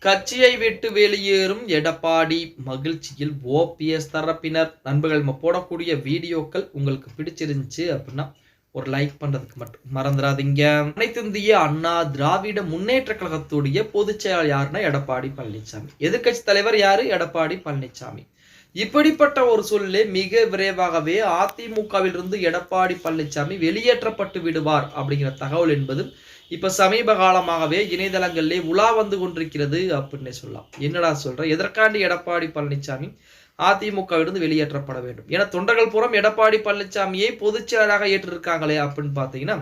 கட்சியை விட்டு வெளியேறும் எடப்பாடி மகிழ்ச்சியில் ஓபிஎஸ் தரப்பினர். நண்பர்கள், நம்ம போடக்கூடிய வீடியோக்கள் உங்களுக்கு பிடிச்சிருந்துச்சு அப்படின்னா ஒரு லைக் பண்றதுக்கு மட்டும் மறந்துடாதீங்க. அனைத்து இந்திய அண்ணா திராவிட முன்னேற்ற கழகத்துடைய பொதுச் செயலாளர் யாருன்னா எடப்பாடி பழனிசாமி. எதிர்கட்சி தலைவர் யாரு? எடப்பாடி பழனிசாமி. இப்படிப்பட்ட ஒரு சூழலே மிக விரைவாகவே அதிமுகவில் இருந்து எடப்பாடி பழனிசாமி வெளியேற்றப்பட்டு விடுவார் அப்படிங்கிற தகவல் என்பது இப்ப சமீப காலமாகவே இணையதளங்களிலே உலா வந்து கொண்டிருக்கிறது அப்படின்னு சொல்லலாம். என்னடா சொல்ற, எதற்காண்டி எடப்பாடி பழனிசாமி அதிமுகவிலிருந்து வெளியேற்றப்பட வேண்டும்? ஏன்னா தொண்டர்கள் புறம் எடப்பாடி பழனிசாமியை பொதுச் செயலராக ஏற்றிருக்காங்களே அப்படின்னு பாத்தீங்கன்னா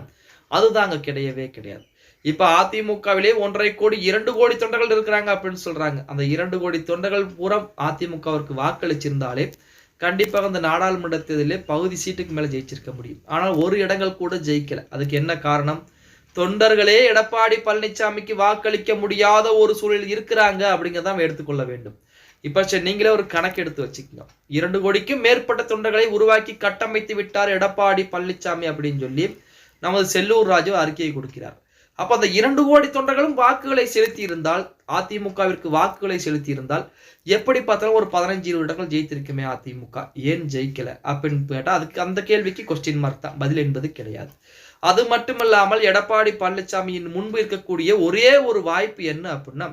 அதுதாங்க கிடையவே கிடையாது. இப்ப அதிமுகவிலே 1.5 கோடி 2 கோடி தொண்டர்கள் இருக்கிறாங்க அப்படின்னு சொல்றாங்க. அந்த 2 கோடி தொண்டர்கள் புறம் அதிமுகவிற்கு வாக்களிச்சிருந்தாலே கண்டிப்பாக அந்த நாடாளுமன்ற தேர்தலிலே பகுதி சீட்டுக்கு மேல ஜெயிச்சிருக்க முடியும். ஆனால் ஒரு இடங்கள் கூட ஜெயிக்கல. அதுக்கு என்ன காரணம்? தொண்டர்களே எடப்பாடி பழனிசாமிக்கு வாக்களிக்க முடியாத ஒரு சூழல் இருக்கிறாங்க அப்படிங்கிறத எடுத்துக்கொள்ள வேண்டும். இப்ப நீங்களே ஒரு கணக்கு எடுத்து வச்சுக்கோங்க. 2 கோடிக்கும் மேற்பட்ட தொண்டர்களை உருவாக்கி கட்டமைத்து விட்டார் எடப்பாடி பழனிசாமி அப்படின்னு சொல்லி நமது செல்லூர் ராஜு அறிக்கையை கொடுக்கிறார். அப்ப அந்த 2 கோடி தொண்டர்களும் வாக்குகளை செலுத்தி இருந்தால், அதிமுகவிற்கு வாக்குகளை செலுத்தி இருந்தால் எப்படி பார்த்தாலும் ஒரு 15-20 இடங்கள் ஜெயித்திருக்குமே அதிமுக. ஏன் ஜெயிக்கல அப்படின்னு கேட்டா அதுக்கு அந்த கேள்விக்கு கொஸ்டின் மார்க் தான், பதில் என்பது கிடையாது. அது மட்டுமல்லாமல் எடப்பாடி பழனிசாமியின் முன்பு இருக்கக்கூடிய ஒரே ஒரு வாய்ப்பு என்ன அப்படின்னா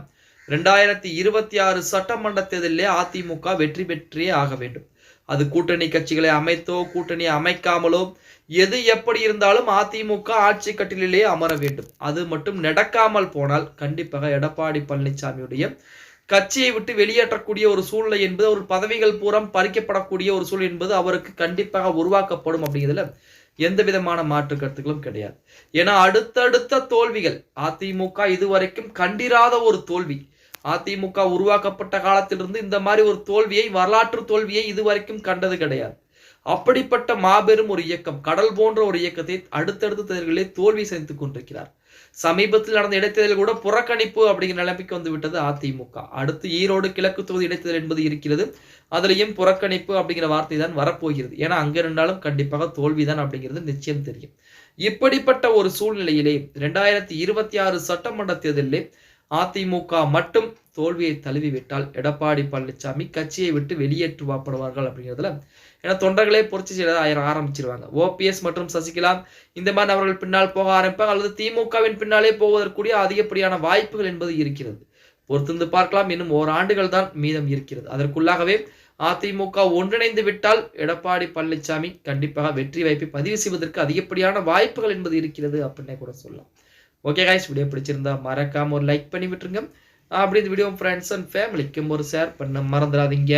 2026 சட்டமன்ற தேர்தலிலே அதிமுக வெற்றி பெற்றே ஆக வேண்டும். அது கூட்டணி கட்சிகளை அமைத்தோ கூட்டணி அமைக்காமலோ எது எப்படி இருந்தாலும் அதிமுக ஆட்சி கட்டிலே அமர வேண்டும். அது மட்டும் நடக்காமல் போனால் கண்டிப்பாக எடப்பாடி பழனிசாமியுடைய கட்சியை விட்டு வெளியேற்றக்கூடிய ஒரு சூழ்நிலை என்பது, ஒரு பதவிகள் பூரம் பறிக்கப்படக்கூடிய ஒரு சூழ்நிலை என்பது அவருக்கு கண்டிப்பாக உருவாக்கப்படும் அப்படிங்கிறதுல எந்த விதமான மாற்று கருத்துக்களும் கிடையாது. ஏன்னா அடுத்தடுத்த தோல்விகள் அதிமுக இதுவரைக்கும் கண்டிராத ஒரு தோல்வி. அதிமுக உருவாக்கப்பட்ட காலத்திலிருந்து இந்த மாதிரி ஒரு தோல்வியை, வரலாற்று தோல்வியை இதுவரைக்கும் கண்டது கிடையாது. அப்படிப்பட்ட மாபெரும் ஒரு இயக்கம், கடல் போன்ற ஒரு இயக்கத்தை அடுத்தடுத்த தேர்தல்களிலே தோல்வி சந்தித்துக் கொண்டிருக்கிறார். சமீபத்தில் நடந்த இடைத்தேர்தல் கூட புறக்கணிப்பு அப்படிங்கிற நிலைமைக்கு வந்து விட்டது அதிமுக. அடுத்து ஈரோடு கிழக்கு தொகுதி இடைத்தேர்தல் என்பது இருக்கிறது. அதுலயும் புறக்கணிப்பு அப்படிங்கிற வார்த்தை தான் வரப்போகிறது. ஏன்னா அங்க இருந்தாலும் கண்டிப்பாக தோல்விதான் அப்படிங்கிறது நிச்சயம் தெரியும். இப்படிப்பட்ட ஒரு சூழ்நிலையிலே 2026 சட்டமன்ற தேர்தலிலே அதிமுக மட்டும் தோல்வியை தழுவிவிட்டால் எடப்பாடி பழனிசாமி கட்சியை விட்டு வெளியேற்றுவாப்படுவார்கள் அப்படிங்கிறதுல, ஏன்னா தொண்டர்களே புரட்சி செய்ய ஆரம்பிச்சிருவாங்க. ஓபிஎஸ் மற்றும் சசிகலா இந்த மாதிரி அவர்கள் பின்னால் போக ஆரம்பிப்பாங்க, அல்லது திமுகவின் பின்னாலே போவதற்குரிய அதிகப்படியான வாய்ப்புகள் என்பது இருக்கிறது. பொறுத்திருந்து பார்க்கலாம். இன்னும் ஓராண்டுகள் தான் மீதம் இருக்கிறது. அதற்குள்ளாகவே அதிமுக ஒன்றிணைந்து விட்டால் எடப்பாடி பழனிசாமி கண்டிப்பாக வெற்றி வாய்ப்பை பதிவு செய்வதற்கு அதிகப்படியான வாய்ப்புகள் என்பது இருக்கிறது அப்படின்னே கூட சொல்லலாம். ஓகே கைஸ், வீடியோ பிடிச்சிருந்தா மறக்காம ஒரு லைக் பண்ணி விட்டுருங்க. அப்படி இந்த வீடியோ ஃப்ரெண்ட்ஸ் அண்ட் ஃபேமிலிக்கும் ஒரு ஷேர் பண்ண மறந்துடாதீங்க.